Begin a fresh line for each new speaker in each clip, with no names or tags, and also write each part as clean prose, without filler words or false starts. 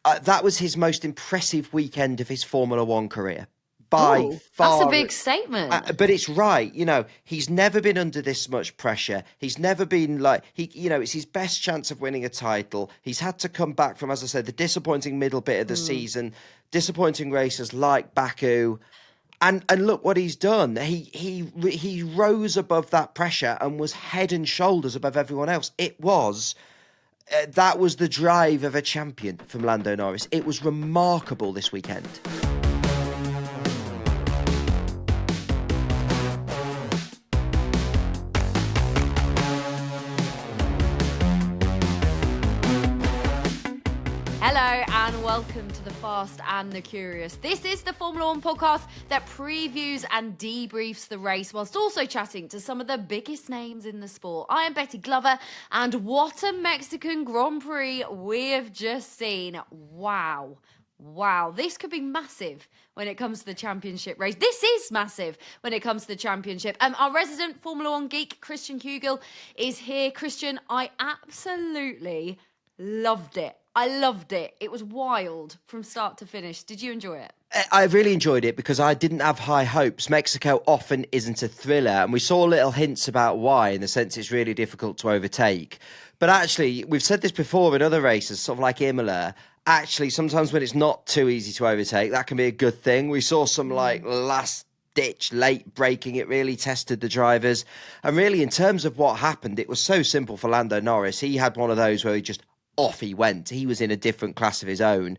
That was his most impressive weekend of his Formula One career. By
Ooh,
far.
that's a big statement.
But it's right. He's never been under this much pressure. He's never been it's his best chance of winning a title. He's had to come back from, as I said, the disappointing middle bit of the season, disappointing races like Baku. And look what he's done. He rose above that pressure and was head and shoulders above everyone else. That was the drive of a champion from Lando Norris. It was remarkable this weekend.
Hello and welcome to The Fast and the Curious. This is the Formula One podcast that previews and debriefs the race whilst also chatting to some of the biggest names in the sport. I am Betty Glover, and what a Mexican Grand Prix we have just seen. Wow, this could be massive when it comes to the championship race. This is massive when it comes to the championship. Our resident Formula One geek, Christian Hugel, is here. Christian, I absolutely loved it. I loved it. It was wild from start to finish. Did you enjoy it?
I really enjoyed it because I didn't have high hopes. Mexico often isn't a thriller, and we saw little hints about why, in the sense it's really difficult to overtake. But actually, we've said this before in other races, sort of like Imola. Actually, sometimes when it's not too easy to overtake, that can be a good thing. We saw some last-ditch late braking. It really tested the drivers. And really, in terms of what happened, it was so simple for Lando Norris. He had one of those where he just off he went. He was in a different class of his own.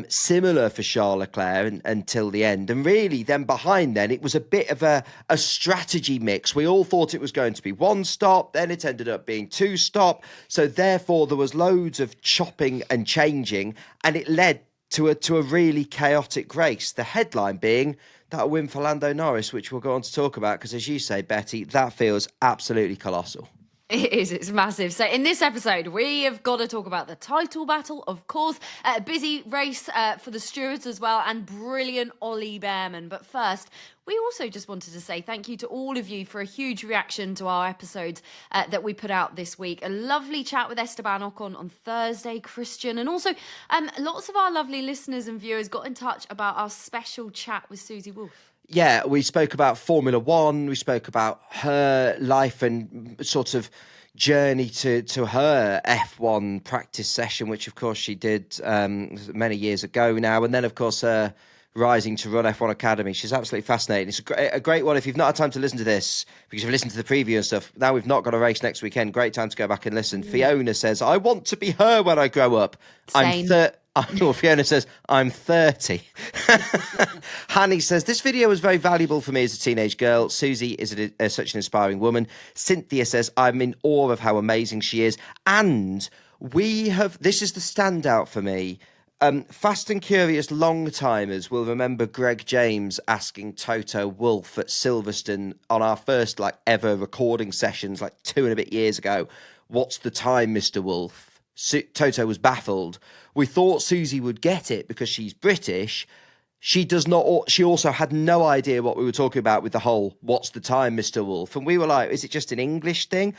Similar for Charles Leclerc until the end. And really, then behind then, it was a bit of a strategy mix. We all thought it was going to be one stop, then it ended up being two stop. So therefore, there was loads of chopping and changing, and it led to a really chaotic race. The headline being that win for Lando Norris, which we'll go on to talk about, because as you say, Betty, that feels absolutely colossal.
It is. It's massive. So in this episode, we have got to talk about the title battle, of course, a busy race for the stewards as well, and brilliant Ollie Bearman. But first, we also just wanted to say thank you to all of you for a huge reaction to our episodes that we put out this week. A lovely chat with Esteban Ocon on Thursday, Christian, and also lots of our lovely listeners and viewers got in touch about our special chat with Susie Wolff.
Yeah, we spoke about Formula One. We spoke about her life and sort of journey to her F1 practice session, which, of course, she did many years ago now. And then, of course, rising to run F1 Academy. She's absolutely fascinating. It's a great one. If you've not had time to listen to this, because you've listened to the preview and stuff, now we've not got a race next weekend. Great time to go back and listen. Fiona says, I want to be her when I grow up.
Same.
Fiona says, I'm 30. Hanny says, this video was very valuable for me as a teenage girl. Susie is such an inspiring woman. Cynthia says, I'm in awe of how amazing she is. And this is the standout for me. Fast and Curious long-timers will remember Greg James asking Toto Wolff at Silverstone on our first ever recording sessions 2 and a bit years ago. What's the time, Mr. Wolff? Toto was baffled. We thought Susie would get it because she's British. She does not. She also had no idea what we were talking about with the whole "What's the time, Mr. Wolff?" And we were like, "Is it just an English thing?"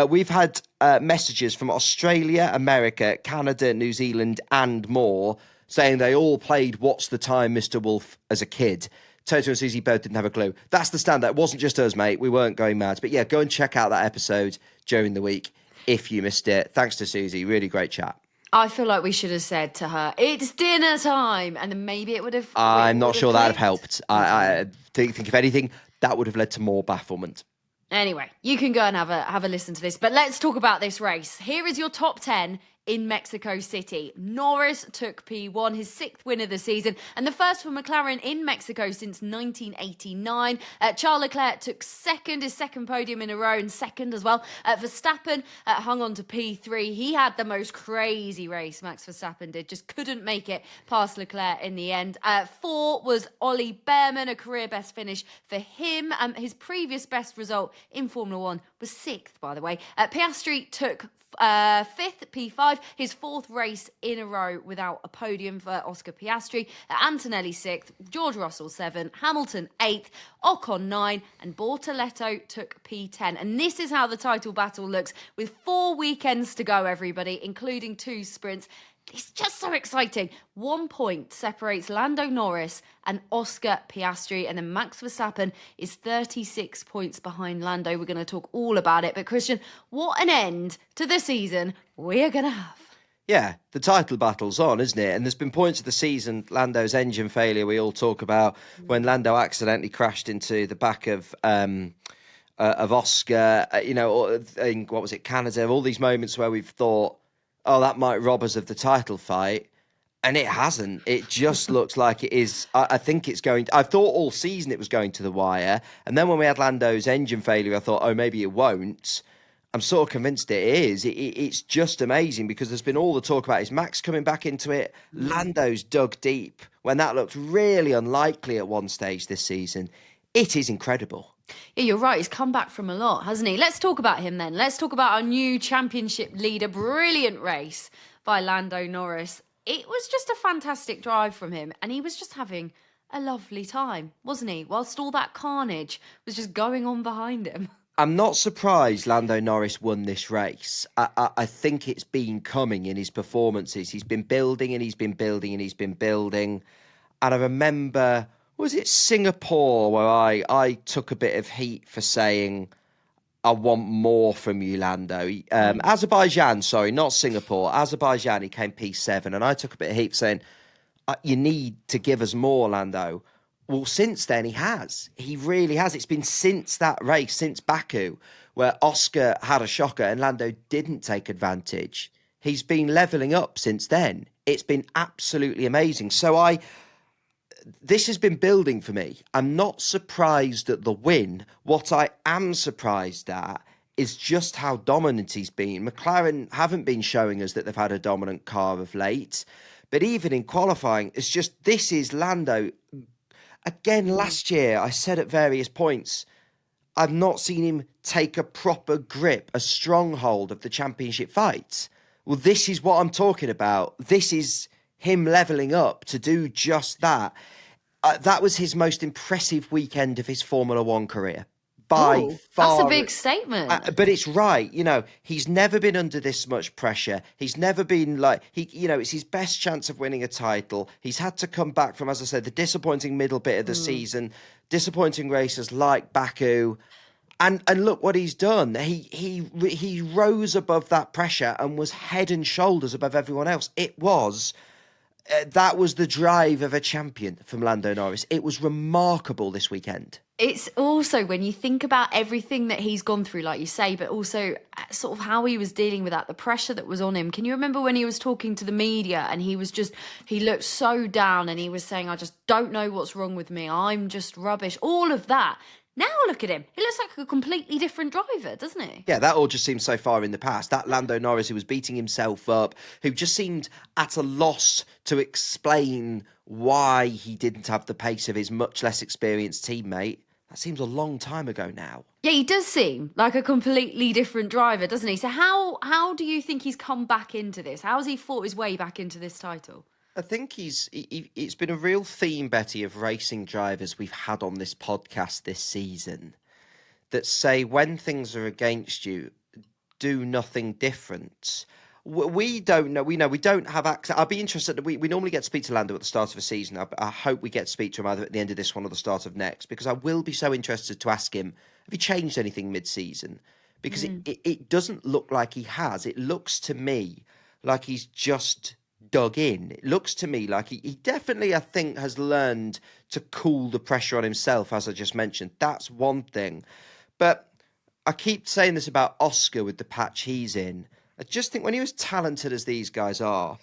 We've had messages from Australia, America, Canada, New Zealand, and more saying they all played "What's the time, Mr. Wolff?" as a kid. Toto and Susie both didn't have a clue. That's the standout. It wasn't just us, mate. We weren't going mad. But yeah, go and check out that episode during the week if you missed it. Thanks to Susie. Really great chat.
I feel like we should have said to her, it's dinner time. And then maybe it would have...
I'm not sure that would have helped. I think if anything, that would have led to more bafflement.
Anyway, you can go and have a listen to this. But let's talk about this race. Here is your top 10 in Mexico City. Norris took P1, his 6th win of the season, and the first for McLaren in Mexico since 1989. Charles Leclerc took second, his second podium in a row, and second as well. Verstappen hung on to P3. He had the most crazy race, Max Verstappen did. Just couldn't make it past Leclerc in the end. 4 was Ollie Bearman, a career best finish for him. His previous best result in Formula One was 6th, by the way. Piastri took 5th, P5, his 4th race in a row without a podium for Oscar Piastri. Antonelli 6th, George Russell 7th, Hamilton 8th, Ocon 9, and Bortoletto took P10. And this is how the title battle looks with 4 weekends to go, everybody, including 2 sprints. It's just so exciting. 1 point separates Lando Norris and Oscar Piastri, and then Max Verstappen is 36 points behind Lando. We're going to talk all about it. But Christian, what an end to the season we are going to have.
Yeah, the title battle's on, isn't it? And there's been points of the season, Lando's engine failure we all talk about, when Lando accidentally crashed into the back of Oscar, or in, what was it, Canada, all these moments where we've thought, oh, that might rob us of the title fight. And it hasn't. It just looks like it is. I think it's going to, I thought all season it was going to the wire. And then when we had Lando's engine failure, I thought, oh, maybe it won't. I'm sort of convinced it is. It's just amazing because there's been all the talk about is Max coming back into it. Lando's dug deep when that looked really unlikely at one stage this season. It is incredible.
Yeah, you're right. He's come back from a lot, hasn't he? Let's talk about him then. Let's talk about our new championship leader. Brilliant race by Lando Norris. It was just a fantastic drive from him, and he was just having a lovely time, wasn't he? Whilst all that carnage was just going on behind him.
I'm not surprised Lando Norris won this race. I think it's been coming in his performances. He's been building and he's been building and he's been building. And I remember, was it Singapore, where I took a bit of heat for saying, I want more from you, Lando. Azerbaijan, sorry, not Singapore. Azerbaijan, he came P7. And I took a bit of heat for saying, you need to give us more, Lando. Well, since then, he has. He really has. It's been since that race, since Baku, where Oscar had a shocker and Lando didn't take advantage. He's been levelling up since then. It's been absolutely amazing. So this has been building for me. I'm not surprised at the win. What I am surprised at is just how dominant he's been. McLaren haven't been showing us that they've had a dominant car of late. But even in qualifying, it's just, this is Lando. Again, last year, I said at various points, I've not seen him take a proper grip, a stronghold of the championship fight. Well, this is what I'm talking about. This is him levelling up to do just that. That was his most impressive weekend of his Formula One career. By far.
That's a big statement.
But it's right. He's never been under this much pressure. He's never been like, it's his best chance of winning a title. He's had to come back from, as I said, the disappointing middle bit of the season, disappointing races like Baku. And look what he's done. He rose above that pressure and was head and shoulders above everyone else. That was the drive of a champion from Lando Norris. It was remarkable this weekend.
It's also when you think about everything that he's gone through, like you say, but also sort of how he was dealing with that, the pressure that was on him. Can you remember when he was talking to the media and he looked so down and he was saying, I just don't know what's wrong with me. I'm just rubbish. All of that. Now look at him. He looks like a completely different driver, doesn't he?
Yeah, that all just seems so far in the past. That Lando Norris who was beating himself up, who just seemed at a loss to explain why he didn't have the pace of his much less experienced teammate. That seems a long time ago now. Yeah,
he does seem like a completely different driver, doesn't he? So how do you think he's come back into this? How has he fought his way back into this title?
I think it's been a real theme, Betty, of racing drivers we've had on this podcast this season that say when things are against you, do nothing different. We don't know. We don't have access. I'd be interested. We normally get to speak to Lando at the start of a season. I hope we get to speak to him either at the end of this one or the start of next, because I will be so interested to ask him, have he changed anything mid-season? Because it doesn't look like he has. It looks to me like he's just dug in. It looks to me like he definitely, I think, has learned to cool the pressure on himself, as I just mentioned. That's one thing. But I keep saying this about Oscar with the patch he's in. I just think when you're as talented as these guys are,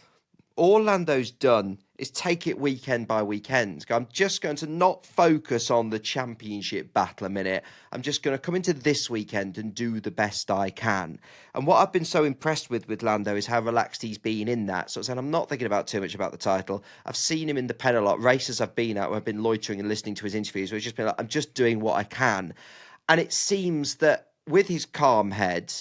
all Lando's done is take it weekend by weekend. I'm just going to not focus on the championship battle a minute. I'm just going to come into this weekend and do the best I can. And what I've been so impressed with Lando is how relaxed he's been in that. So I'm not thinking about too much about the title. I've seen him in the pen a lot. Races I've been at where I've been loitering and listening to his interviews where he's just been like, I'm just doing what I can. And it seems that with his calm head,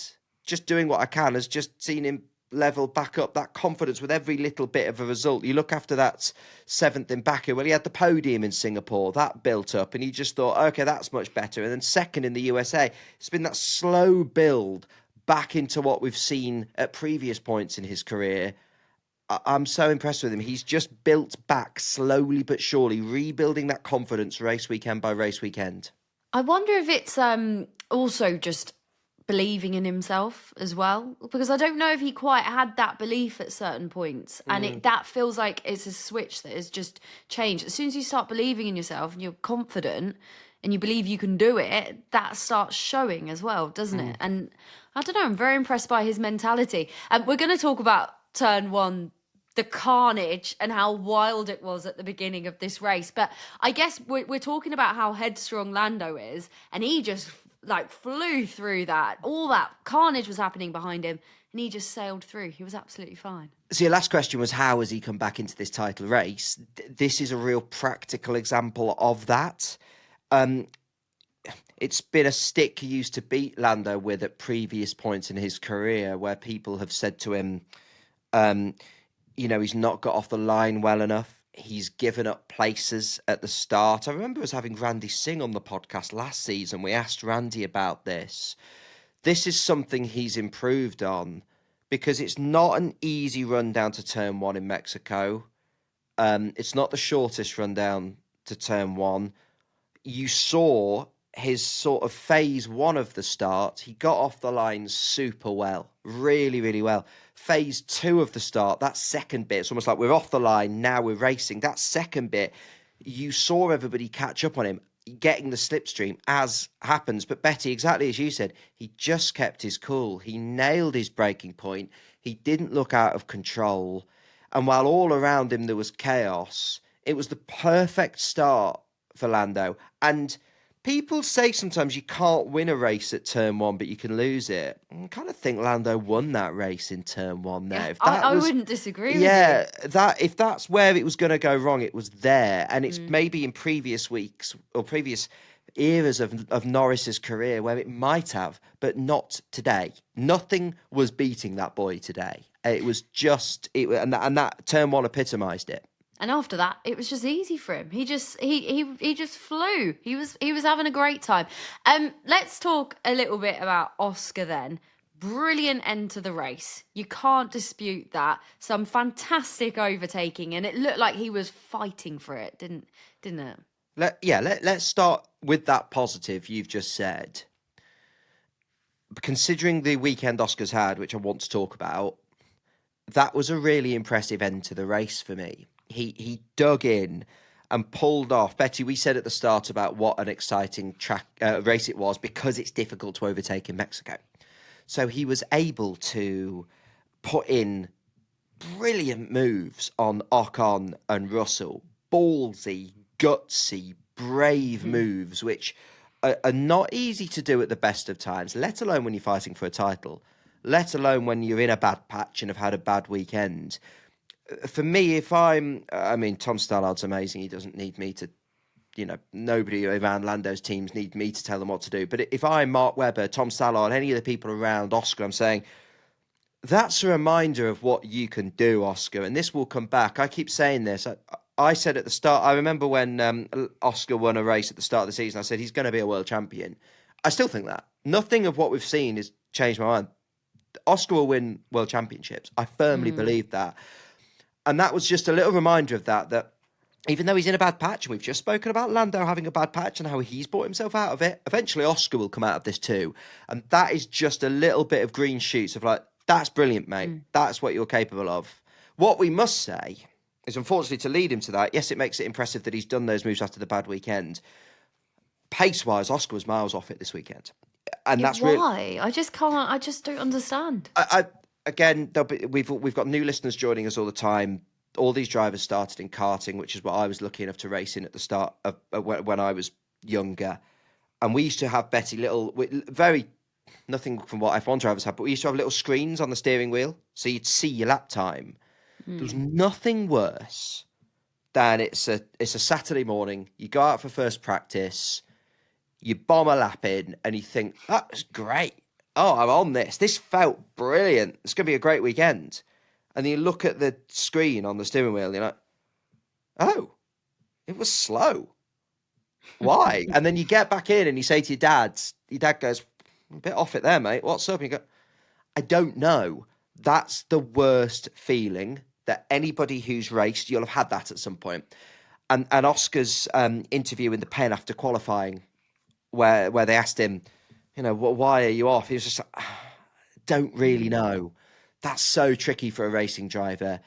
just doing what I can has just seen him level back up that confidence with every little bit of a result. You look after that 7th in Baku, well, he had the podium in Singapore, that built up, and you just thought, okay, that's much better. And then 2nd in the USA, it's been that slow build back into what we've seen at previous points in his career. I'm so impressed with him. He's just built back slowly but surely, rebuilding that confidence race weekend by race weekend.
I wonder if it's also just believing in himself as well, because I don't know if he quite had that belief at certain points, and that feels like it's a switch that has just changed. As soon as you start believing in yourself and you're confident and you believe you can do it, that starts showing as well, doesn't it? And I don't know, I'm very impressed by his mentality. And we're going to talk about turn one, the carnage and how wild it was at the beginning of this race. But I guess we're talking about how headstrong Lando is, and he just like flew through that. All that carnage was happening behind him, and he just sailed through. He was absolutely fine.
So your last question was, how has he come back into this title race? This is a real practical example of that. It's been a stick he used to beat Lando with at previous points in his career, where people have said to him, he's not got off the line well enough. He's given up places at the start. I remember us having Randy Singh on the podcast last season. We asked Randy about this. This is something he's improved on, because it's not an easy run down to turn one in Mexico. It's not the shortest run down to turn one. You saw his sort of phase one of the start. He got off the line super well, really, really well. Phase two of the start, that second bit, it's almost like we're off the line, now we're racing. That second bit, you saw everybody catch up on him, getting the slipstream, as happens. But Betty, exactly as you said, he just kept his cool. He nailed his braking point. He didn't look out of control. And while all around him there was chaos, it was the perfect start for Lando. And people say sometimes you can't win a race at turn one, but you can lose it. I kind of think Lando won that race in turn one there. If that
I wouldn't disagree with you.
If that's where it was going to go wrong, it was there. And it's maybe in previous weeks or previous eras of Norris's career where it might have, but not today. Nothing was beating that boy today. It was just, and that turn one epitomised it.
And after that, it was just easy for him. He just flew. He was having a great time. Let's talk a little bit about Oscar then. Brilliant end to the race. You can't dispute that. Some fantastic overtaking, and it looked like he was fighting for it, didn't it?
Let's start with that positive you've just said. Considering the weekend Oscar's had, which I want to talk about, that was a really impressive end to the race for me. He dug in and pulled off. Betty, we said at the start about what an exciting race it was because it's difficult to overtake in Mexico. So he was able to put in brilliant moves on Ocon and Russell. Ballsy, gutsy, brave moves, which are not easy to do at the best of times, let alone when you're fighting for a title, let alone when you're in a bad patch and have had a bad weekend. For me, Tom Stallard's amazing. He doesn't need me to, nobody around Lando's teams need me to tell them what to do. But if I'm Mark Webber, Tom Stallard, any of the people around Oscar, I'm saying, that's a reminder of what you can do, Oscar. And this will come back. I keep saying this. I said at the start, I remember when Oscar won a race at the start of the season, I said, he's going to be a world champion. I still think that. Nothing of what we've seen has changed my mind. Oscar will win world championships. I firmly believe that. And that was just a little reminder of that even though he's in a bad patch, and we've just spoken about Lando having a bad patch and how he's brought himself out of it, eventually Oscar will come out of this too. And that is just a little bit of green shoots of like, that's brilliant, mate. That's what you're capable of. What we must say is, unfortunately, to lead him to that, yes, it makes it impressive that he's done those moves after the bad weekend. Pace-wise, Oscar was miles off it this weekend. And that's
why? I just don't understand.
Again, we've got new listeners joining us all the time. All these drivers started in karting, which is what I was lucky enough to race in at the start of when I was younger. And we used to have nothing from what F1 drivers have, but we used to have little screens on the steering wheel, so you'd see your lap time. There was nothing worse than it's a Saturday morning. You go out for first practice, you bomb a lap in, and you think, that was great. Oh, I'm on this. This felt brilliant. It's going to be a great weekend. And then you look at the screen on the steering wheel and you're like, oh, it was slow. Why? And then you get back in and you say to your dad goes, a bit off it there, mate. What's up? And you go, I don't know. That's the worst feeling that anybody who's raced, you'll have had that at some point. And Oscar's interview in the pen after qualifying, where they asked him, why are you off? He was just like, don't really know. That's so tricky for a racing driver.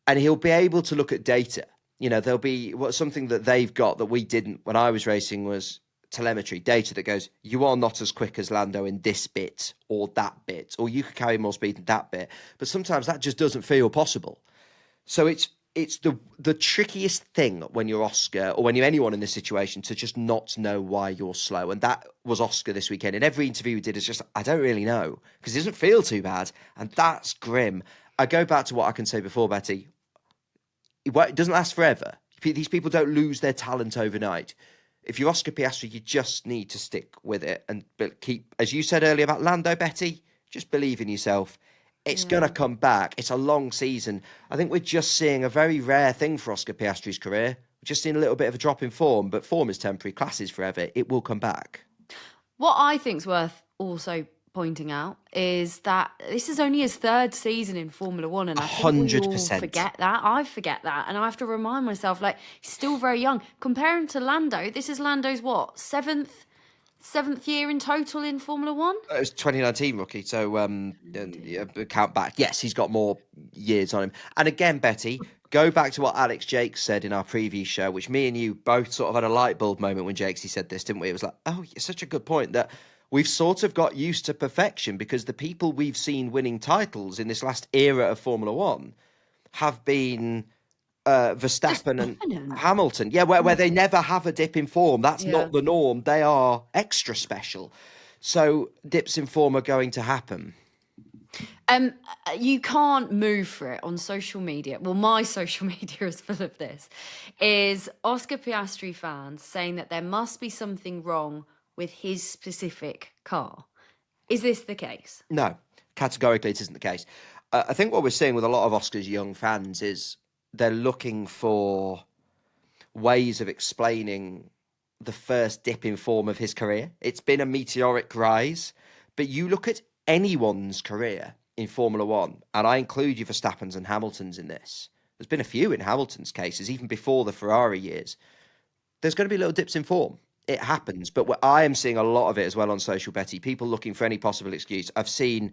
And he'll be able to look at data. There'll be something that they've got that we didn't when I was racing was telemetry, data that goes, you are not as quick as Lando in this bit or that bit, or you could carry more speed in that bit. But sometimes that just doesn't feel possible. So it's the trickiest thing when you're Oscar or when you're anyone in this situation to just not know why you're slow. And that was Oscar this weekend. In every interview we did, it's just, I don't really know because it doesn't feel too bad. And that's grim. I go back to what I can say before, Betty. It doesn't last forever. These people don't lose their talent overnight. If you're Oscar Piastri, you just need to stick with it and keep, as you said earlier about Lando, Betty, just believe in yourself. It's going to come back. It's a long season. I think we're just seeing a very rare thing for Oscar Piastri's career. We're just seeing a little bit of a drop in form, but form is temporary, class is forever. It will come back.
What I think's worth also pointing out is that this is only his third season in Formula One, and I think we all
100%.
forget that. I forget that, and I have to remind myself, he's still very young. Comparing to Lando, this is Lando's seventh year in total in Formula One?
It was 2019 rookie, so count back. Yes, he's got more years on him. And again, Betty, go back to what Alex Jakes said in our preview show, which me and you both sort of had a light bulb moment when Jakesy said this, didn't we? It was like, oh, it's such a good point that we've sort of got used to perfection because the people we've seen winning titles in this last era of Formula One have been Verstappen and Hamilton. Yeah, where they never have a dip in form. That's not the norm. They are extra special. So dips in form are going to happen.
You can't move for it on social media. Well, my social media is full of this. Is Oscar Piastri fans saying that there must be something wrong with his specific car. Is this the case?
No, categorically it isn't the case. I think what we're seeing with a lot of Oscar's young fans is they're looking for ways of explaining the first dip in form of his career. It's been a meteoric rise, but you look at anyone's career in Formula One, and I include you Verstappen's and Hamilton's in this. There's been a few in Hamilton's cases, even before the Ferrari years. There's going to be little dips in form. It happens, but I am seeing a lot of it as well on social, Betty. People looking for any possible excuse. I've seen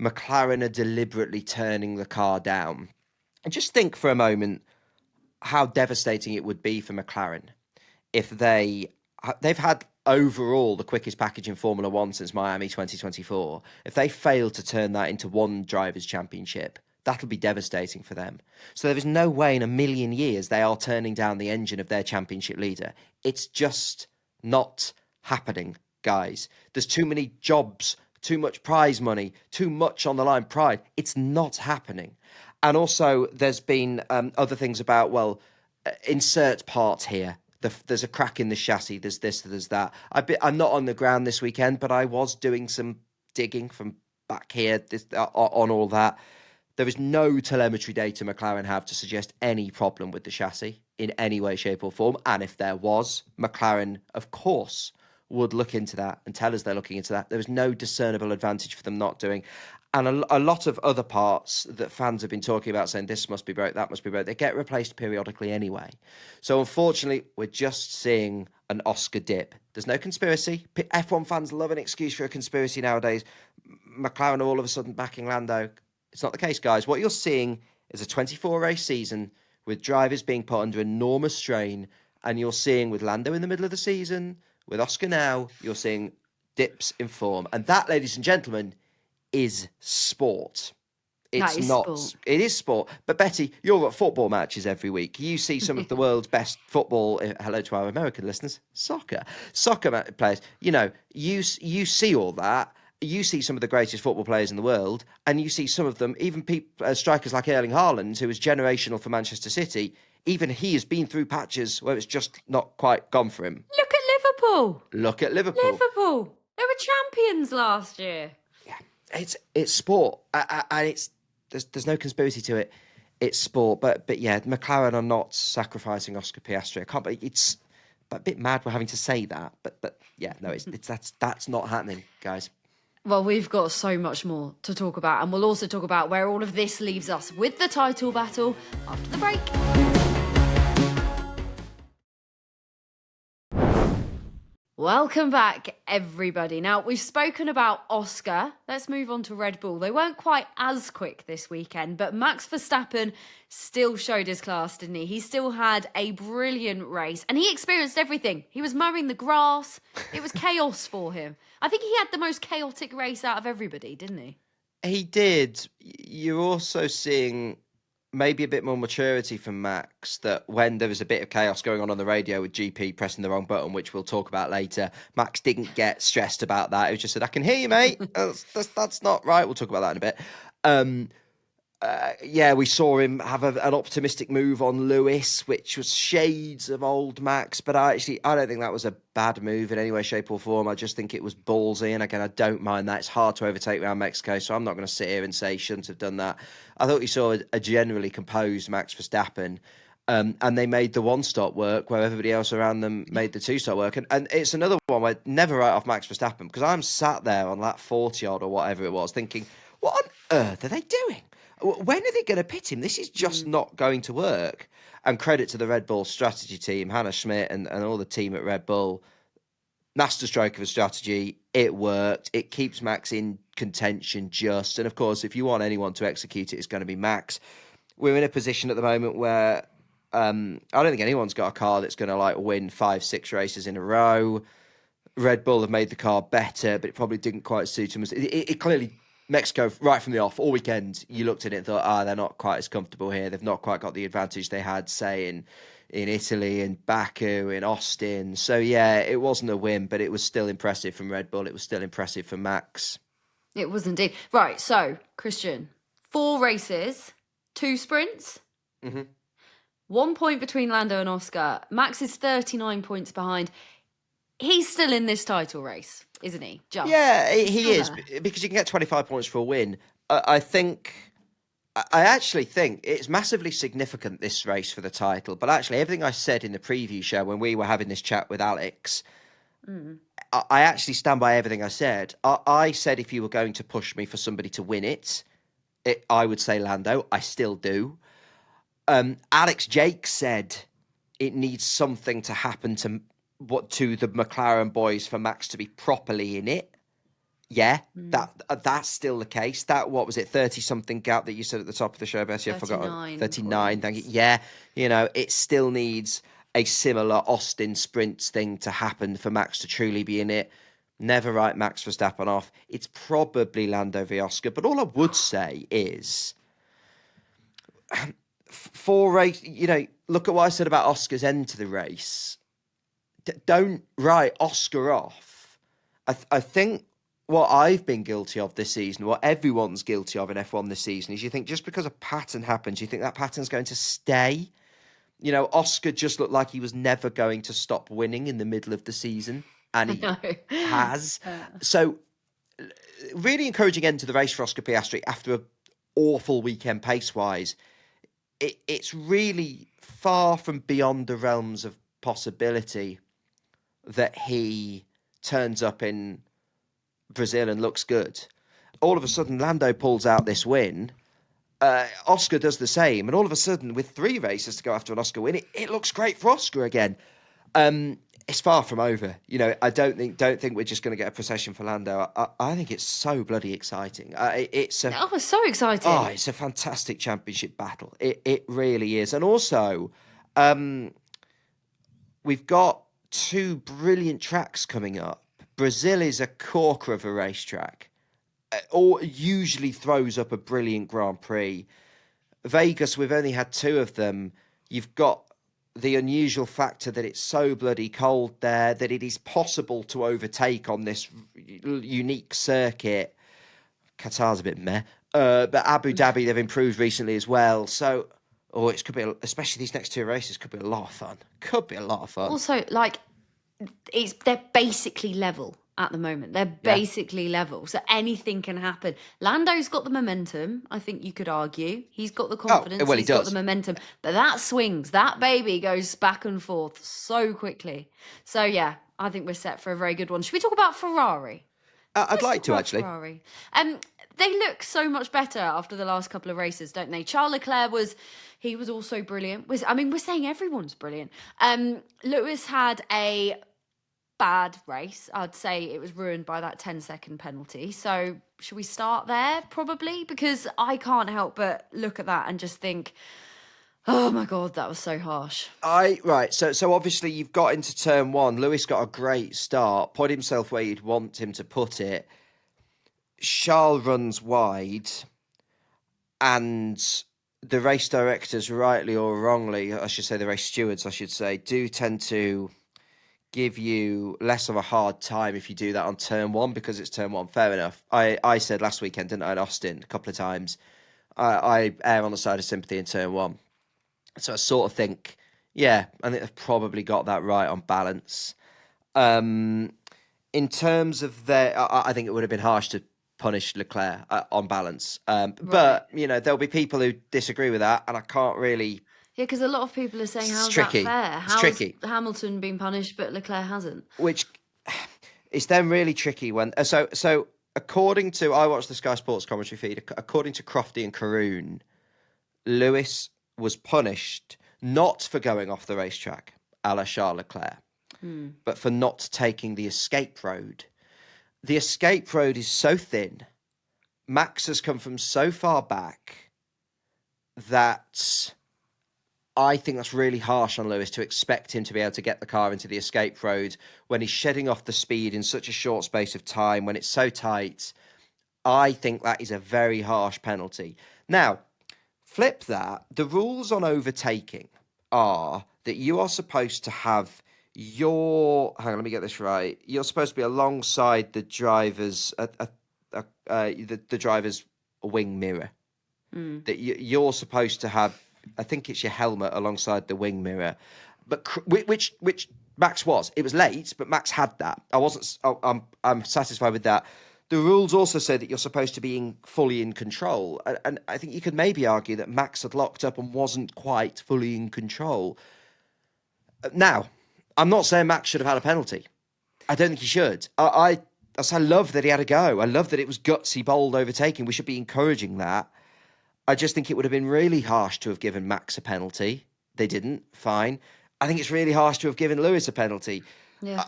McLaren are deliberately turning the car down. And just think for a moment how devastating it would be for McLaren if they've had overall the quickest package in Formula One since Miami 2024. If they fail to turn that into one driver's championship, that'll be devastating for them. So there is no way in a million years they are turning down the engine of their championship leader. It's just not happening, guys. There's too many jobs, too much prize money, too much on the line, pride. It's not happening. And also there's been other things about, insert parts here. There's a crack in the chassis. There's this, there's that. I'm not on the ground this weekend, but I was doing some digging from back here on all that. There is no telemetry data McLaren have to suggest any problem with the chassis in any way, shape or form. And if there was, McLaren, of course, would look into that and tell us they're looking into that. There is no discernible advantage for them not doing. And a lot of other parts that fans have been talking about saying this must be broke, that must be broke, they get replaced periodically anyway. So unfortunately, we're just seeing an Oscar dip. There's no conspiracy. F1 fans love an excuse for a conspiracy nowadays. McLaren are all of a sudden backing Lando. It's not the case, guys. What you're seeing is a 24-race season with drivers being put under enormous strain, and you're seeing with Lando in the middle of the season, with Oscar now, you're seeing dips in form. And that, ladies and gentlemen, is sport. It's not. Sport. It is sport. But Betty, you're at football matches every week. You see some of the world's best football. Hello to our American listeners. Soccer players. You see all that. You see some of the greatest football players in the world, and you see some of them, even strikers like Erling Haaland, who was generational for Manchester City. Even he has been through patches where it's just not quite gone for him.
Look at Liverpool.
Liverpool.
They were champions last year.
Yeah, it's sport, and there's no conspiracy to it. It's sport, but yeah, McLaren are not sacrificing Oscar Piastri. I can't. It's a bit mad we're having to say that, but yeah, no, that's not happening, guys.
Well, we've got so much more to talk about, and we'll also talk about where all of this leaves us with the title battle after the break. Welcome back, everybody. Now, we've spoken about Oscar. Let's move on to Red Bull. They weren't quite as quick this weekend, but Max Verstappen still showed his class, didn't he? He still had a brilliant race, and he experienced everything. He was mowing the grass. It was chaos for him. I think he had the most chaotic race out of everybody, didn't he?
He did. You're also seeing maybe a bit more maturity from Max, that when there was a bit of chaos going on the radio with GP pressing the wrong button, which we'll talk about later, Max didn't get stressed about that. He just said, I can hear you, mate. That's not right. We'll talk about that in a bit. Yeah, we saw him have an optimistic move on Lewis, which was shades of old Max, but I don't think that was a bad move in any way, shape or form. I just think it was ballsy, and again, I don't mind that. It's hard to overtake around Mexico, so I'm not going to sit here and say he shouldn't have done that. I thought you saw a generally composed Max Verstappen, and they made the one-stop work where everybody else around them made the two-stop work. And it's another one where I'd never write off Max Verstappen, because I'm sat there on that 40-odd or whatever it was thinking, what on earth are they doing? When are they going to pit him? This is just not going to work. And credit to the Red Bull strategy team, Hannah Schmidt and all the team at Red Bull. Masterstroke of a strategy. It worked. It keeps Max in contention just. And of course, if you want anyone to execute it, it's going to be Max. We're in a position at the moment where I don't think anyone's got a car that's going to win 5-6 races in a row. Red Bull have made the car better, but it probably didn't quite suit them. It clearly... Mexico, right from the off, all weekend, you looked at it and thought, they're not quite as comfortable here. They've not quite got the advantage they had, say, in Italy, in Baku, in Austin. So, yeah, it wasn't a win, but it was still impressive from Red Bull. It was still impressive from Max.
It was indeed. Right, so, Christian, 4 races, 2 sprints. 1 point between Lando and Oscar. Max is 39 points behind. He's still in this title race, isn't he?
Yeah, he is, because you can get 25 points for a win. I actually think it's massively significant, this race for the title. But actually, everything I said in the preview show when we were having this chat with Alex, I actually stand by everything I said. I said if you were going to push me for somebody to win it, I would say Lando. I still do. Alex Jake said it needs something to happen to the McLaren boys for Max to be properly in it. Yeah, that's still the case. That, what was it, 30-something gap that you said at the top of the show, Bessie? I forgot. 39, thank you. Yeah, it still needs a similar Austin Sprints thing to happen for Max to truly be in it. Never write Max Verstappen off. It's probably Lando v Oscar, but all I would say is, 4 race, look at what I said about Oscar's end to the race. Don't write Oscar off. I think what I've been guilty of this season, what everyone's guilty of in F1 this season, is you think just because a pattern happens, you think that pattern's going to stay. Oscar just looked like he was never going to stop winning in the middle of the season, and he has. So, really encouraging end to the race for Oscar Piastri after an awful weekend pace-wise. It's really far from beyond the realms of possibility that he turns up in Brazil and looks good. All of a sudden, Lando pulls out this win. Oscar does the same. And all of a sudden, with 3 races to go after an Oscar win, it looks great for Oscar again. It's far from over. I don't think we're just going to get a procession for Lando. I think it's so bloody exciting.
It's so exciting.
Oh, it's a fantastic championship battle. It really is. And also, we've got 2 brilliant tracks coming up. Brazil is a corker of a racetrack, or usually throws up a brilliant Grand Prix. Vegas, we've only had 2 of them. You've got the unusual factor that it's so bloody cold there that it is possible to overtake on this unique circuit. Qatar's a bit meh. But Abu Dhabi, they've improved recently as well. So, it could be, especially these next 2 races, could be a lot of fun.
Also, they're basically level at the moment. They're basically level. So anything can happen. Lando's got the momentum, I think you could argue. He's got the confidence.
Well,
he's
he does.
got the momentum. But that swings. That baby goes back and forth so quickly. So, yeah, I think we're set for a very good one. Should we talk about Ferrari?
I'd like
talk
to,
about
actually.
Ferrari. They look so much better after the last couple of races, don't they? Charles Leclerc was also brilliant. We're saying everyone's brilliant. Lewis had a bad race. I'd say it was ruined by that 10-second penalty. So should we start there? Probably, because I can't help but look at that and just think, oh my God, that was so harsh.
Right. So obviously you've got into turn one. Lewis got a great start, put himself where you'd want him to put it. Charles runs wide, and the race directors, rightly or wrongly, I should say the race stewards, I should say, do tend to give you less of a hard time if you do that on turn one, because it's turn one. Fair enough. I said last weekend, didn't I, in Austin, a couple of times, I err on the side of sympathy in turn one. So I sort of think, yeah, I think they've probably got that right on balance. In terms of I think it would have been harsh to punish Leclerc on balance. But, there'll be people who disagree with that, and I can't really...
Yeah, because a lot of people are saying, how's
tricky.
that fair?
It's
How's
tricky.
Hamilton been punished but Leclerc hasn't?
Which, it's then really tricky when... So according to... I watched the Sky Sports commentary feed. According to Crofty and Caroon, Lewis was punished not for going off the racetrack, a la Charles Leclerc, but for not taking the escape road. The escape road is so thin. Max has come from so far back that I think that's really harsh on Lewis to expect him to be able to get the car into the escape road when he's shedding off the speed in such a short space of time, when it's so tight. I think that is a very harsh penalty. Now, flip that. The rules on overtaking are that you are supposed to have hang on, let me get this right. You're supposed to be alongside the driver's the driver's wing mirror. That you're supposed to have, I think it's your helmet alongside the wing mirror, but which Max was. It was late, but Max had that. I'm satisfied with that. The rules also say that you're supposed to be fully in control. And I think you could maybe argue that Max had locked up and wasn't quite fully in control. Now, I'm not saying Max should have had a penalty. I don't think he should. I love that he had a go. I love that it was gutsy, bold overtaking. We should be encouraging that. I just think it would have been really harsh to have given Max a penalty. They didn't. Fine. I think it's really harsh to have given Lewis a penalty.
Yeah.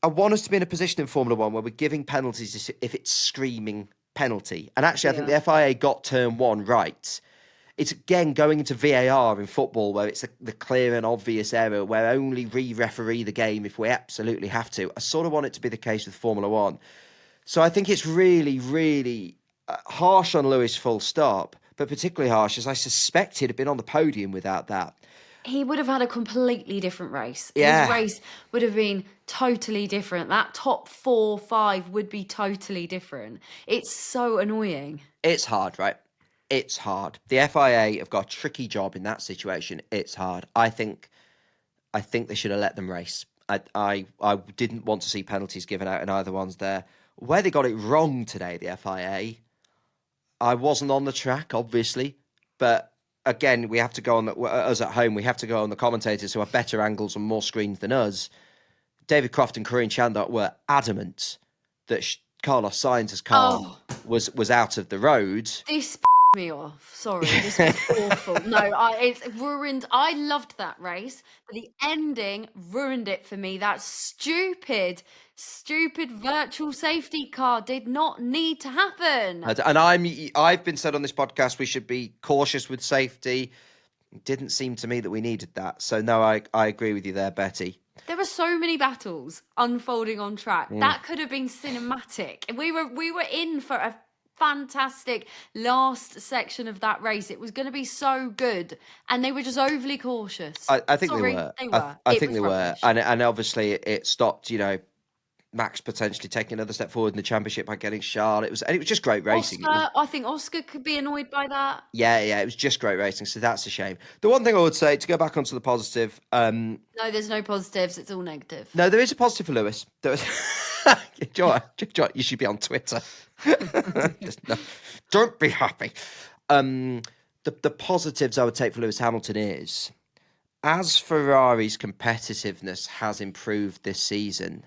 I want us to be in a position in Formula One where we're giving penalties if it's screaming penalty. And actually, I think the FIA got turn one right. It's, again, going into VAR in football where it's the clear and obvious error, where only re-referee the game if we absolutely have to. I sort of want it to be the case with Formula One. So I think it's really, really harsh on Lewis, full stop, but particularly harsh as I suspect he'd have been on the podium without that.
He would have had a completely different race.
Yeah.
His race would have been totally different. That top 4, 5 would be totally different. It's so annoying.
It's hard, right? It's hard. The FIA have got a tricky job in that situation. It's hard. I think they should have let them race. I didn't want to see penalties given out in either ones there. Where they got it wrong today, the FIA, I wasn't on the track, obviously, but again, we have to go on us at home. We have to go on the commentators who have better angles and more screens than us. David Croft and Corinne Chandler were adamant that Carlos Sainz's car was out of the road.
This me off. Sorry, this was awful. No, it's ruined. I loved that race, but the ending ruined it for me. That stupid virtual safety car did not need to happen.
And I've been said on this podcast we should be cautious with safety. It didn't seem to me that we needed that. So no, I agree with you there, Betty.
There were so many battles unfolding on track. That could have been cinematic. We were in for a fantastic last section of that race. It was going to be so good, and they were just overly cautious.
I think they were. I think they were, and obviously it stopped. Max potentially taking another step forward in the championship by getting Charles. It was just great racing.
I think Oscar could be annoyed by that.
Yeah, it was just great racing. So that's a shame. The one thing I would say, to go back onto the positive.
No, there's no positives. It's all negative.
No, there is a positive for Lewis. You should be on Twitter. Don't be happy. The positives I would take for Lewis Hamilton is, as Ferrari's competitiveness has improved this season,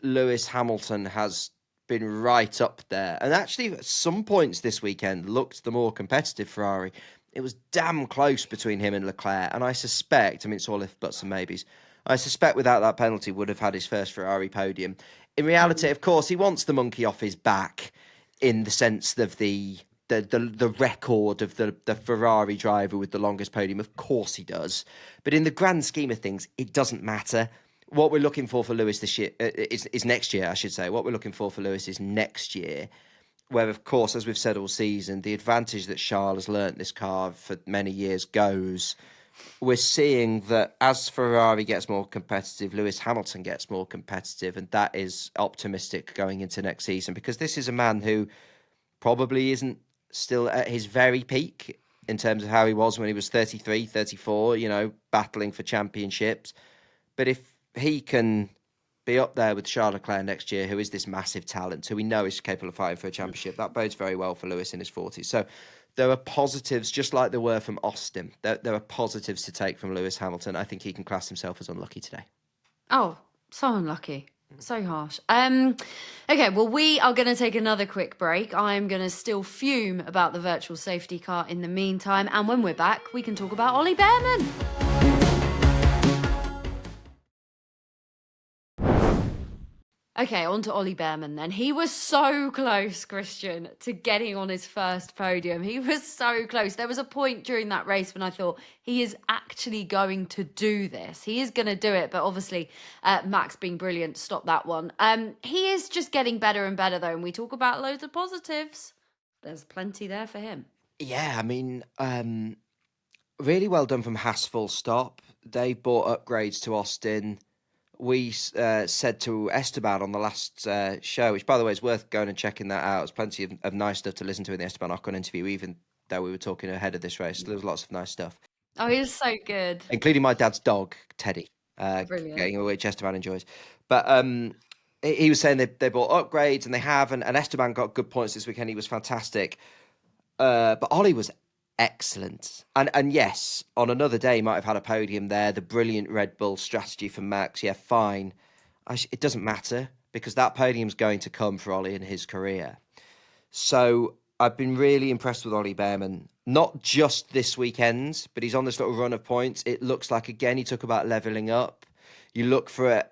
Lewis Hamilton has been right up there. And actually, at some points this weekend, looked the more competitive Ferrari. It was damn close between him and Leclerc. And I suspect, I mean, it's all if buts and maybes, I suspect without that penalty would have had his first Ferrari podium. In reality, of course, he wants the monkey off his back in the sense of the record of the Ferrari driver with the longest podium. Of course he does. But in the grand scheme of things, it doesn't matter. What we're looking for Lewis this year is next year, I should say. What we're looking for Lewis is next year, where, of course, as we've said all season, the advantage that Charles has learnt this car for many years goes. We're seeing that as Ferrari gets more competitive, Lewis Hamilton gets more competitive, and that is optimistic going into next season, because this is a man who probably isn't still at his very peak in terms of how he was when he was 33, 34, battling for championships. But if he can be up there with Charles Leclerc next year, who is this massive talent, who we know is capable of fighting for a championship, that bodes very well for Lewis in his 40s. So there are positives, just like there were from Austin. There are positives to take from Lewis Hamilton. I think he can class himself as unlucky today.
Oh, so unlucky. So harsh. Okay, well, we are going to take another quick break. I'm going to still fume about the virtual safety car in the meantime. And when we're back, we can talk about Ollie Bearman. Okay, on to Ollie Bearman then. He was so close, Christian, to getting on his first podium. He was so close. There was a point during that race when I thought he is actually going to do this. He is going to do it, but obviously Max being brilliant stopped that one. He is just getting better and better though, and we talk about loads of positives. There's plenty there for him.
Yeah, I mean, really well done from Haas full stop. They brought upgrades to Austin. We said to Esteban on the last show, which, by the way, is worth going and checking that out. There's plenty of nice stuff to listen to in the Esteban Ocon interview, even though we were talking ahead of this race. There was lots of nice stuff.
Oh, he was so good.
Including my dad's dog, Teddy,
Brilliant.
which Esteban enjoys. But he was saying they bought upgrades, and they have, and Esteban got good points this weekend. He was fantastic. But Ollie was excellent. And yes, on another day, he might have had a podium there. The brilliant Red Bull strategy for Max, yeah, fine. It doesn't matter, because that podium's going to come for Ollie in his career. So I've been really impressed with Ollie Bearman, not just this weekend, but he's on this little run of points. It looks like, again, he talk about levelling up. You look for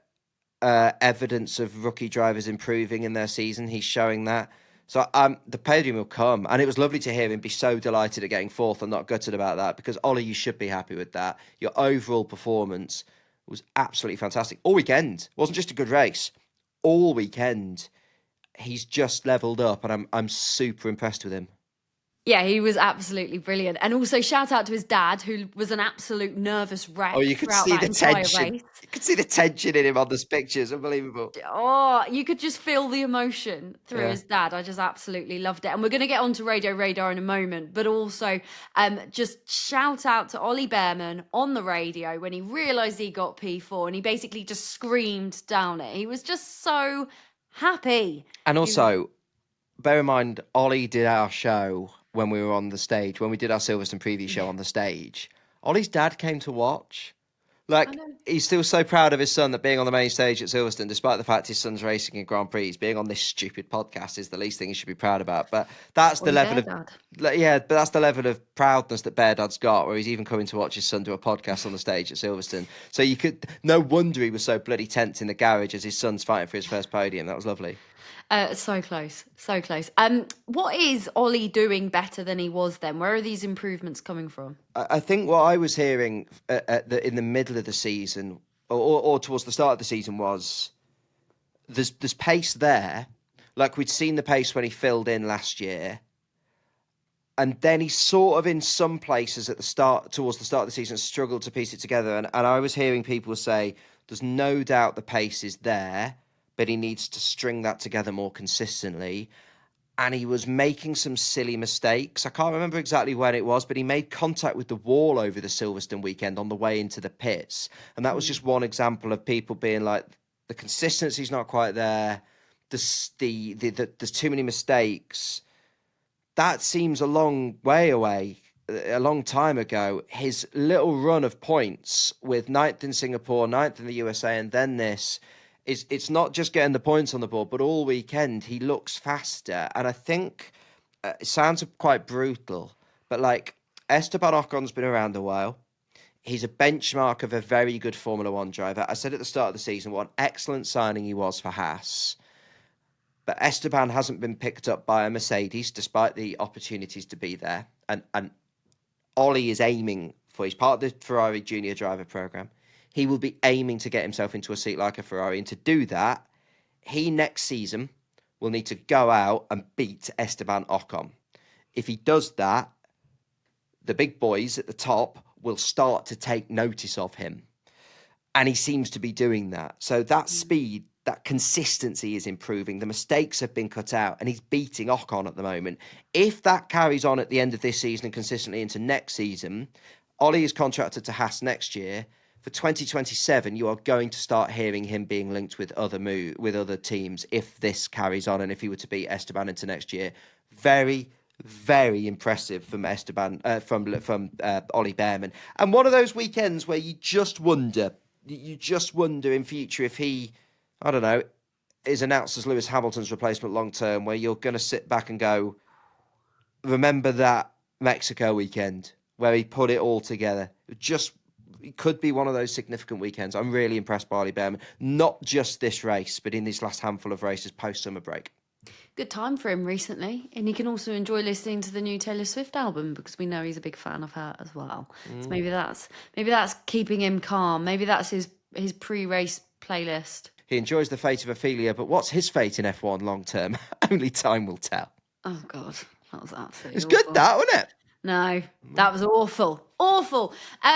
evidence of rookie drivers improving in their season. He's showing that. So the podium will come, and it was lovely to hear him be so delighted at getting fourth and not gutted about that, because Ollie, you should be happy with that. Your overall performance was absolutely fantastic. All weekend. It wasn't just a good race. All weekend, he's just levelled up, and I'm super impressed with him.
Yeah, he was absolutely brilliant. And also shout out to his dad, who was an absolute nervous wreck.
Oh, you could see the tension.
Race.
You could see the tension in him on the pictures. Unbelievable.
Oh, you could just feel the emotion through his dad. I just absolutely loved it. And we're going to get on to Radio Radar in a moment, but also just shout out to Ollie Bearman on the radio when he realised he got P4, and he basically just screamed down it. He was just so happy.
And also, bear in mind, Ollie did our show when we were on the stage, when we did our Silverstone preview show on the stage. Ollie's dad came to watch. Like, he's still so proud of his son that being on the main stage at Silverstone, despite the fact his son's racing in Grand Prix, being on this stupid podcast is the least thing he should be proud about. But that's the level but that's the level of proudness that Bear Dad's got, where he's even coming to watch his son do a podcast on the stage at Silverstone. So no wonder he was so bloody tense in the garage as his son's fighting for his first podium. That was lovely.
So close, so close. What is Ollie doing better than he was then? Where are these improvements coming from?
I think what I was hearing in the middle of the season, or towards the start of the season, was there's pace there. Like, we'd seen the pace when he filled in last year, and then he sort of, in some places towards the start of the season, struggled to piece it together. And I was hearing people say there's no doubt the pace is there, but he needs to string that together more consistently. And he was making some silly mistakes. I can't remember exactly when it was, but he made contact with the wall over the Silverstone weekend on the way into the pits. And that was just one example of people being like, the consistency's not quite there. There's too many mistakes. That seems a long way away, a long time ago. His little run of points with 9th in Singapore, 9th in the USA, and then this, it's not just getting the points on the board, but all weekend he looks faster. And I think it sounds quite brutal, but like Esteban Ocon's been around a while. He's a benchmark of a very good Formula One driver. I said at the start of the season what an excellent signing he was for Haas. But Esteban hasn't been picked up by a Mercedes, despite the opportunities to be there. And Ollie is aiming for, he's part of the Ferrari junior driver program. He will be aiming to get himself into a seat like a Ferrari. And to do that, he next season will need to go out and beat Esteban Ocon. If he does that, the big boys at the top will start to take notice of him. And he seems to be doing that. So that speed, that consistency is improving. The mistakes have been cut out and he's beating Ocon at the moment. If that carries on at the end of this season and consistently into next season, Ollie is contracted to Haas next year. For 2027, you are going to start hearing him being linked with other teams if this carries on and if he were to beat Esteban into next year. Very, very impressive from Esteban, from Ollie Bearman. And one of those weekends where you just wonder in future if he, I don't know, is announced as Lewis Hamilton's replacement long term, where you're going to sit back and go, remember that Mexico weekend where he put it all together. It could be one of those significant weekends. I'm really impressed by Ollie Bearman, not just this race, but in these last handful of races post-summer break.
Good time for him recently, and he can also enjoy listening to the new Taylor Swift album because we know he's a big fan of her as well. So maybe that's keeping him calm. Maybe that's his pre-race playlist.
He enjoys the fate of Ophelia, but what's his fate in F1 long term? Only time will tell.
Oh God, that was absolutely.
It's
awful.
good, that, wasn't it?
No, that was awful. Awful.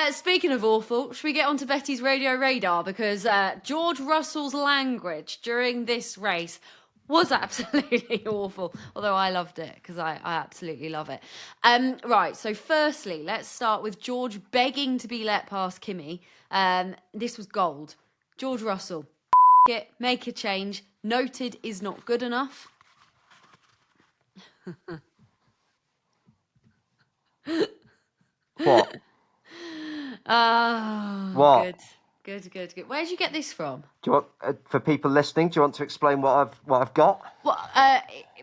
Speaking of awful, should we get on to Betty's Radio Radar? Because George Russell's language during this race was absolutely awful. Although I loved it because I absolutely love it. Right, so firstly, let's start with George begging to be let past Kimi. This was gold. George Russell, it, make a change. Noted is not good enough.
What?
Oh,
what?
Good. Where'd you get this from?
Do you want, for people listening, do you want to explain what I've got?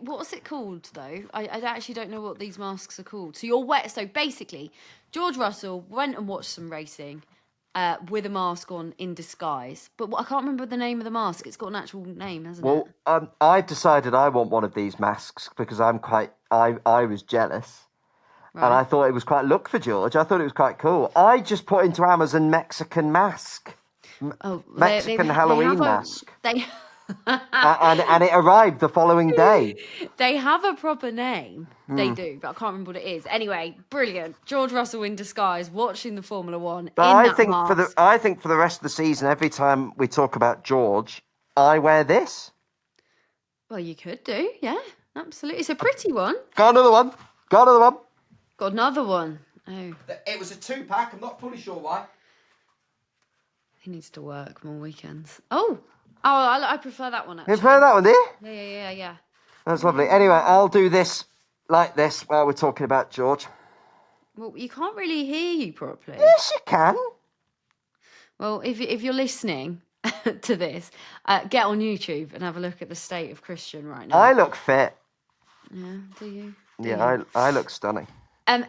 What's it called though? I actually don't know what these masks are called. So you're wet. So basically, George Russell went and watched some racing with a mask on in disguise. But I can't remember the name of the mask. It's got an actual name, hasn't it?
Well, I've decided I want one of these masks because I was jealous. Right. And I thought it was quite look for George. I thought it was quite cool. I just put into Amazon Mexican mask. Mexican Halloween mask. And it arrived the following day.
They have a proper name. They do, but I can't remember what it is. Anyway, brilliant. George Russell in disguise, watching the Formula One.
But I think for the rest of the season, every time we talk about George, I wear this.
Well, you could do, yeah, absolutely. It's a pretty one.
Got another one.
Got another one. Oh.
It was a 2-pack. I'm not fully sure why.
He needs to work more weekends. Oh, I prefer that one, actually.
You prefer that one, do you?
Yeah.
That's lovely. Anyway, I'll do this like this while we're talking about George.
Well, you can't really hear you properly.
Yes, you can.
Well, if you're listening to this, get on YouTube and have a look at the state of Christian right now.
I look fit.
Yeah, do you?
I look stunning.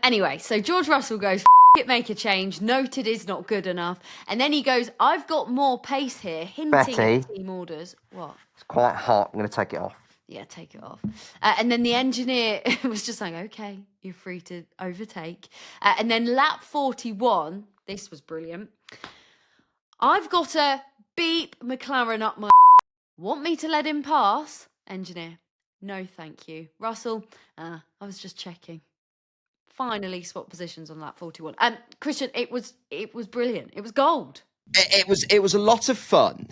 Anyway, so George Russell goes, it, make a change. Noted is not good enough. And then he goes, I've got more pace here, hinting at team orders. What?
It's quite hot. I'm going to take it off.
Yeah, take it off. And then the engineer was just like, okay, you're free to overtake. And then lap 41, this was brilliant. I've got a beep McLaren up my... Want me to let him pass? Engineer, no thank you. Russell, I was just checking. Finally swap positions on lap 41. Christian, it was brilliant. It was gold.
It was a lot of fun.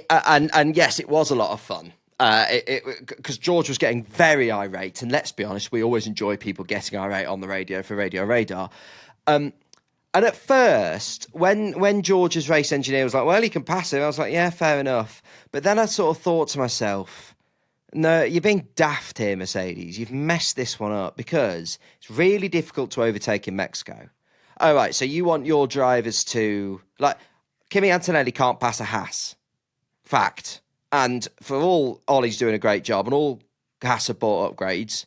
And yes, it was a lot of fun. Because George was getting very irate, and let's be honest, we always enjoy people getting irate on the radio for Radio Radar. And at first, when George's race engineer was like, well, he can pass him, I was like, yeah, fair enough. But then I sort of thought to myself, no, you're being daft here, Mercedes. You've messed this one up because it's really difficult to overtake in Mexico. Oh, right, so you want your drivers to... Like, Kimi Antonelli can't pass a Haas Fact. And for all Ollie's doing a great job and all Haas have bought upgrades,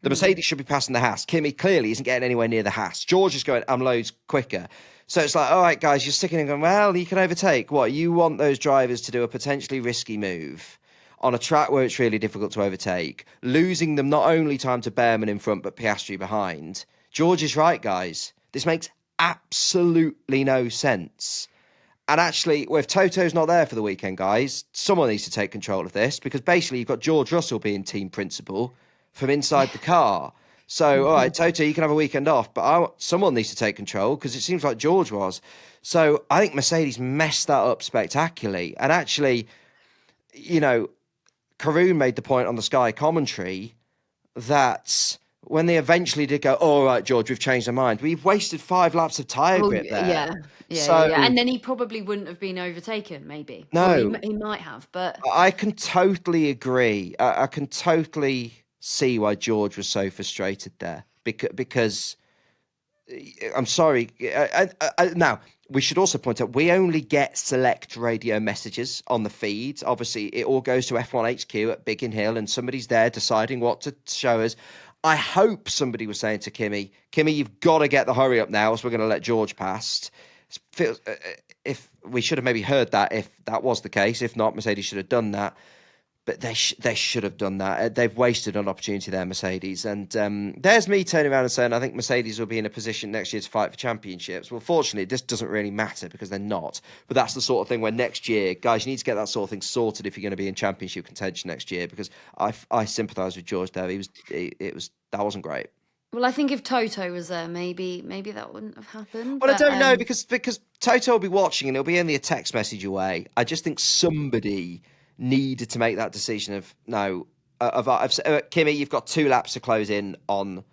the Mercedes should be passing the Haas. Kimi clearly isn't getting anywhere near the Haas. George is going, I'm loads quicker. So it's like, all right, guys, you're sticking and going, well, you can overtake. What? You want those drivers to do a potentially risky move on a track where it's really difficult to overtake, losing them not only time to Bearman in front, but Piastri behind. George is right, guys. This makes absolutely no sense. And actually, well, if Toto's not there for the weekend, guys, someone needs to take control of this, because basically you've got George Russell being team principal from inside the car. So, all right, Toto, you can have a weekend off, but someone needs to take control, because it seems like George was. So I think Mercedes messed that up spectacularly. And actually, you know, Karun made the point on the Sky commentary that when they eventually did go, all right, George, we've changed our mind, we've wasted 5 laps of tyre grip there.
Yeah. And then he probably wouldn't have been overtaken, maybe.
No.
Well, he might have, but...
I can totally agree. I can totally see why George was so frustrated there. Because I'm sorry. Now, we should also point out, we only get select radio messages on the feeds. Obviously, it all goes to F1 HQ at Biggin Hill, and somebody's there deciding what to show us. I hope somebody was saying to Kimi, you've got to get the hurry up now, so we're going to let George past. If we should have maybe heard that, if that was the case. If not, Mercedes should have done that. But they should have done that. They've wasted an opportunity there, Mercedes. And there's me turning around and saying, I think Mercedes will be in a position next year to fight for championships. Well, fortunately, this doesn't really matter because they're not. But that's the sort of thing where next year, guys, you need to get that sort of thing sorted if you're going to be in championship contention next year. Because I sympathise with George there. That wasn't great.
Well, I think if Toto was there, maybe that wouldn't have happened.
Well, I don't know, because Toto will be watching and it'll be only a text message away. I just think somebody needed to make that decision of, no, Kimi, you've got 2 laps to close in on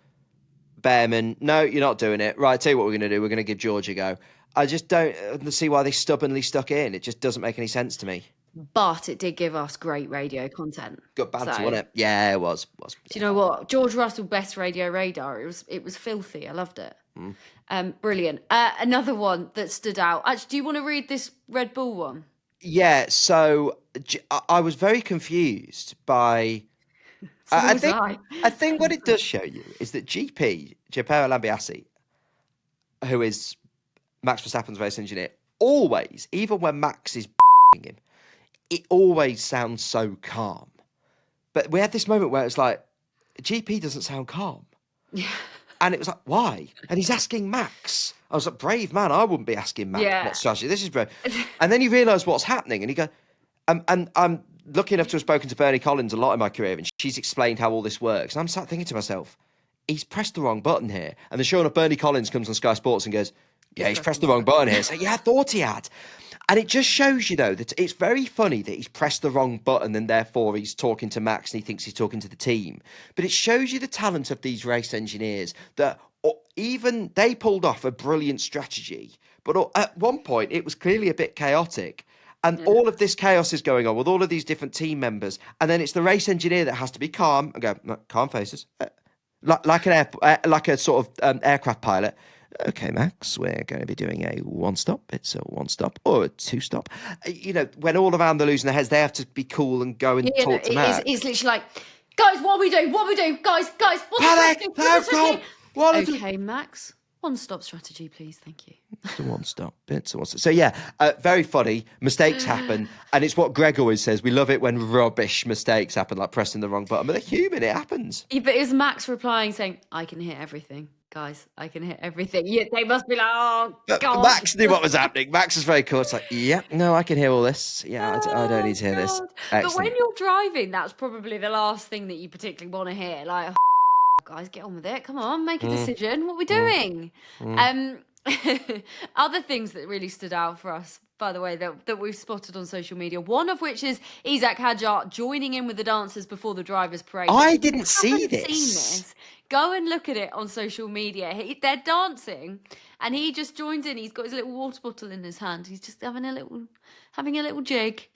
Bearman. No, you're not doing it. Right, tell you what we're going to do. We're going to give George a go. I just don't see why they stubbornly stuck in. It just doesn't make any sense to me.
But it did give us great radio content.
Good banter, wasn't it? Yeah, it was.
Do you know what? George Russell, best radio radar. It was filthy. I loved it. Brilliant. Another one that stood out. Actually, do you want to read this Red Bull one?
Yeah, so I was very confused by... I think what it does show you is that GP, Giappero Lambiase, who is Max Verstappen's race engineer, always, even when Max is him, it always sounds so calm. But we had this moment where it's like, GP doesn't sound calm.
Yeah.
And it was like, why? And he's asking Max. I was like, brave man, I wouldn't be asking Max what strategy. This is brave. And then you realise what's happening. And you go, and I'm lucky enough to have spoken to Bernie Collins a lot in my career, and she's explained how all this works. And I'm sat thinking to myself, he's pressed the wrong button here. And then sure enough, Bernie Collins comes on Sky Sports and goes, yeah, he's pressed the wrong button here. So yeah, I thought he had. And it just shows you, though, that it's very funny that he's pressed the wrong button and therefore he's talking to Max and he thinks he's talking to the team. But it shows you the talent of these race engineers that even they pulled off a brilliant strategy. But at one point, it was clearly a bit chaotic. And all of this chaos is going on with all of these different team members. And then it's the race engineer that has to be calm and go, calm faces, like a sort of aircraft pilot. Okay, Max, we're going to be doing a 1-stop. It's a 1-stop or a 2-stop. You know, when all around they're losing their heads, they have to be cool and go and talk to Max.
It's literally like, guys, what are we doing? Guys, what's the strategy? Okay, Max, 1-stop strategy, please. Thank you.
It's a 1-stop. It's a 1-stop. So, yeah, very funny. Mistakes happen. And it's what Greg always says. We love it when rubbish mistakes happen, like pressing the wrong button. But they're human. It happens.
Yeah, but is Max replying saying, I can hear everything? Guys, I can hear everything. Yeah, they must be like, oh, God.
Max knew what was happening. Max is very cool. It's like, yeah, no, I can hear all this. Yeah, I don't need to hear this. Excellent.
But when you're driving, that's probably the last thing that you particularly want to hear. Like, oh, guys, get on with it. Come on, make a decision. What are we doing? Other things that really stood out for us, by the way, that we've spotted on social media, one of which is Isaac Hadjar joining in with the dancers before the drivers' parade.
I didn't see
this. Seen this. Go and look at it on social media. They're dancing, and he just joins in. He's got his little water bottle in his hand. He's just having a little jig.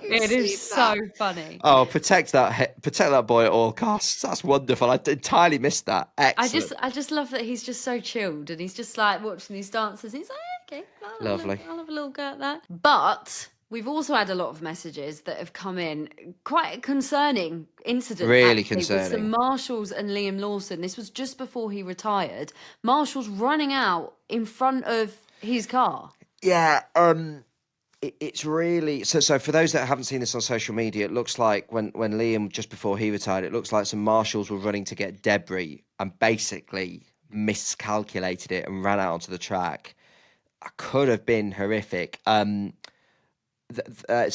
It is so funny.
Oh, protect that boy at all costs. That's wonderful. I entirely missed that. Excellent.
I just love that he's just so chilled, and he's just like watching these dancers. He's like, Okay.
Lovely.
I'll have a little go at that. But we've also had a lot of messages that have come in. Quite a concerning incident,
Really
actually, with
concerning.
some marshals and Liam Lawson. This was just before he retired. Marshals running out in front of his car.
Yeah, it's really so. For those that haven't seen this on social media, it looks like when Liam, just before he retired, it looks like some marshals were running to get debris and basically miscalculated it and ran out onto the track. Could have been horrific. So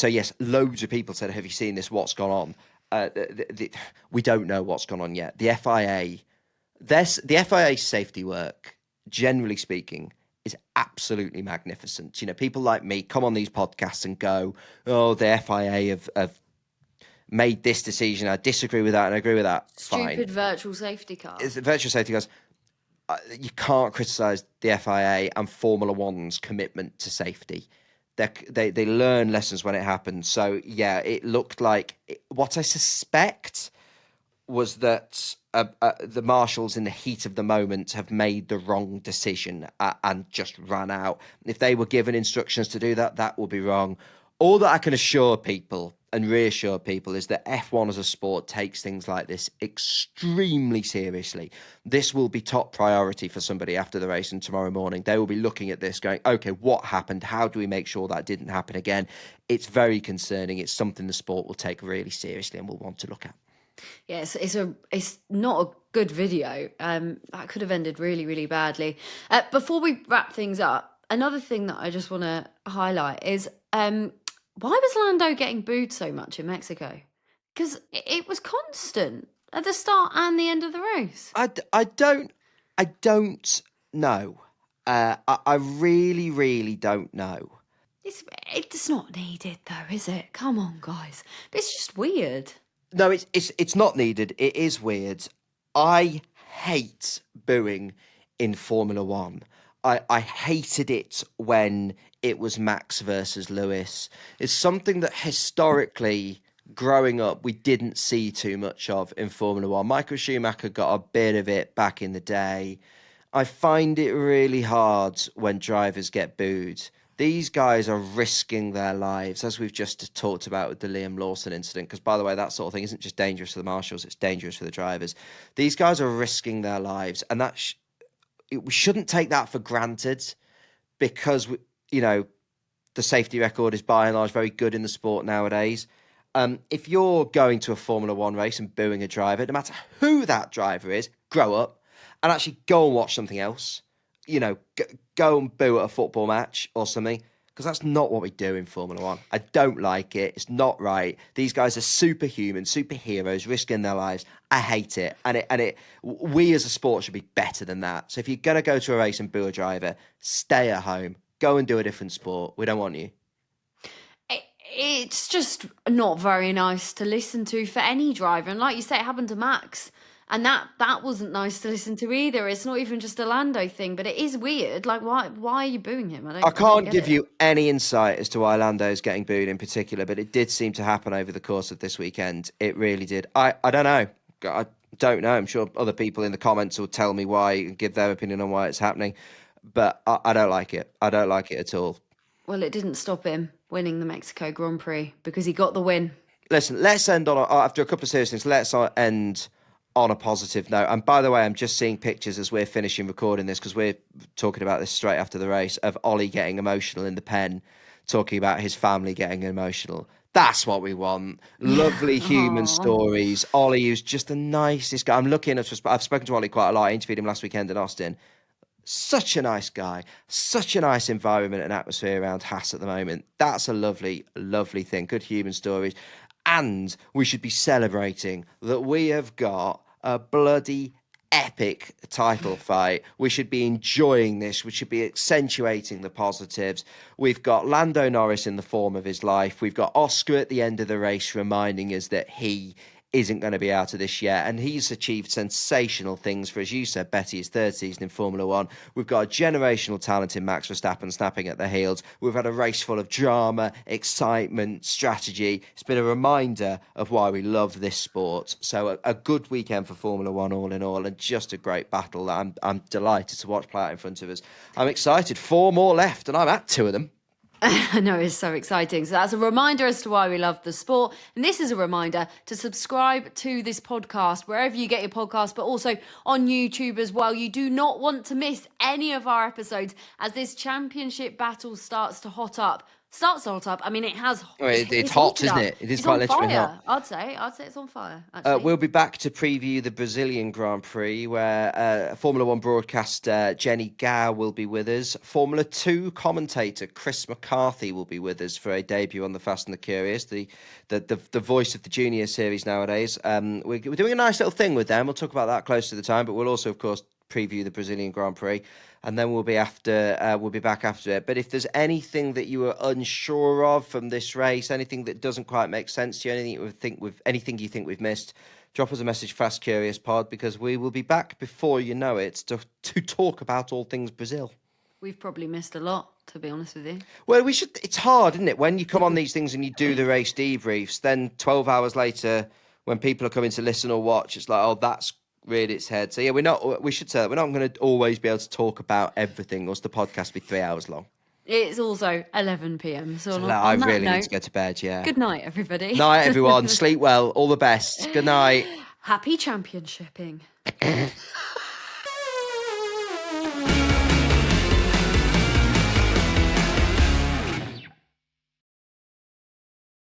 yes, loads of people said, "Have you seen this? What's gone on?" We don't know what's gone on yet. The FIA safety work, generally speaking, is absolutely magnificent. You know, people like me come on these podcasts and go, "Oh, the FIA have made this decision. I disagree with that and I agree with that."
Stupid
Fine.
virtual safety car.
It's the virtual safety cars. You can't criticise the FIA and Formula One's commitment to safety. They learn lessons when it happens. So yeah, it looked like what I suspect was that the marshals, in the heat of the moment, have made the wrong decision and just ran out. If they were given instructions to do that, that would be wrong. All that I can assure people and reassure people is that F1 as a sport takes things like this extremely seriously. This will be top priority for somebody after the race and tomorrow morning. They will be looking at this going, okay, what happened? How do we make sure that didn't happen again? It's very concerning. It's something the sport will take really seriously and will want to look at.
Yes, it's not a good video. That could have ended really, really badly. Before we wrap things up, another thing that I just want to highlight is why was Lando getting booed so much in Mexico? Because it was constant at the start and the end of the race.
I don't know. I really, really don't know.
It's not needed though, is it? Come on, guys. It's just weird.
No, it's not needed. It is weird. I hate booing in Formula One. I hated it when it was Max versus Lewis. It's something that historically, growing up, we didn't see too much of in Formula One. Michael Schumacher got a bit of it back in the day. I find it really hard when drivers get booed. These guys are risking their lives, as we've just talked about with the Liam Lawson incident, because, by the way, that sort of thing isn't just dangerous for the marshals, it's dangerous for the drivers. These guys are risking their lives, and we shouldn't take that for granted because, the safety record is by and large very good in the sport nowadays. If you're going to a Formula One race and booing a driver, no matter who that driver is, grow up and actually go and watch something else. Go and boo at a football match or something, because that's not what we do in Formula One. I don't like it. It's not right. These guys are superhuman, superheroes, risking their lives. I hate it. And we as a sport should be better than that. So if you're going to go to a race and boo a driver, stay at home. Go and do a different sport. We don't want you.
It's just not very nice to listen to for any driver. And like you say, it happened to Max. And that wasn't nice to listen to either. It's not even just a Lando thing, but it is weird. Like, why are you booing him?
I can't give you any insight as to why Lando is getting booed in particular, but it did seem to happen over the course of this weekend. It really did. I don't know. I don't know. I'm sure other people in the comments will tell me why and give their opinion on why it's happening, but I don't like it. I don't like it at all.
Well, it didn't stop him winning the Mexico Grand Prix because he got the win.
Listen, let's end on, after a couple of serious things, let's end on a positive note. And by the way, I'm just seeing pictures as we're finishing recording this, because we're talking about this straight after the race, of Ollie getting emotional in the pen, talking about his family getting emotional. That's what we want. Lovely human stories. Ollie, who's just the nicest guy. I've spoken to Ollie quite a lot. I interviewed him last weekend in Austin. Such a nice guy. Such a nice environment and atmosphere around Haas at the moment. That's a lovely, lovely thing. Good human stories. And we should be celebrating that we have got a bloody epic title fight. We should be enjoying this. We should be accentuating the positives. We've got Lando Norris in the form of his life. We've got Oscar at the end of the race reminding us that he isn't going to be out of this yet. And he's achieved sensational things for, as you said, Betty, his third season in Formula One. We've got a generational talent in Max Verstappen snapping at the heels. We've had a race full of drama, excitement, strategy. It's been a reminder of why we love this sport. So a good weekend for Formula One all in all, and just a great battle that I'm delighted to watch play out in front of us. I'm excited. 4 more left, and I'm at 2 of them.
I know, it's so exciting. So that's a reminder as to why we love the sport. And this is a reminder to subscribe to this podcast wherever you get your podcast, but also on YouTube as well. You do not want to miss any of our episodes as this championship battle starts to hot up. I mean, it has.
It's hot, isn't it? It is quite literally hot.
I'd say it's on fire. Actually.
We'll be back to preview the Brazilian Grand Prix, where Formula One broadcaster Jenny Gow will be with us. Formula 2 commentator Chris McCarthy will be with us for a debut on the Fast and the Curious, the voice of the junior series nowadays. We're doing a nice little thing with them. We'll talk about that close to the time, but we'll also, of course, preview the Brazilian Grand Prix, and then we'll be back after it. But if there's anything that you were unsure of from this race, anything that doesn't quite make sense to you, anything you think we've missed, drop us a message, Fast Curious Pod, because we will be back before you know it to talk about all things Brazil.
We've probably missed a lot, to be honest with you.
Well, we should. It's hard, isn't it, when you come on these things and you do the race debriefs, then 12 hours later, when people are coming to listen or watch, it's like, oh, that's reared its head. So yeah, we should say that we're not going to always be able to talk about everything, or else the podcast be 3 hours long.
It's also 11 p.m. So
I really need to go to bed, yeah.
Good night, everybody.
Night, everyone. Sleep well. All the best. Good night.
Happy championshipping.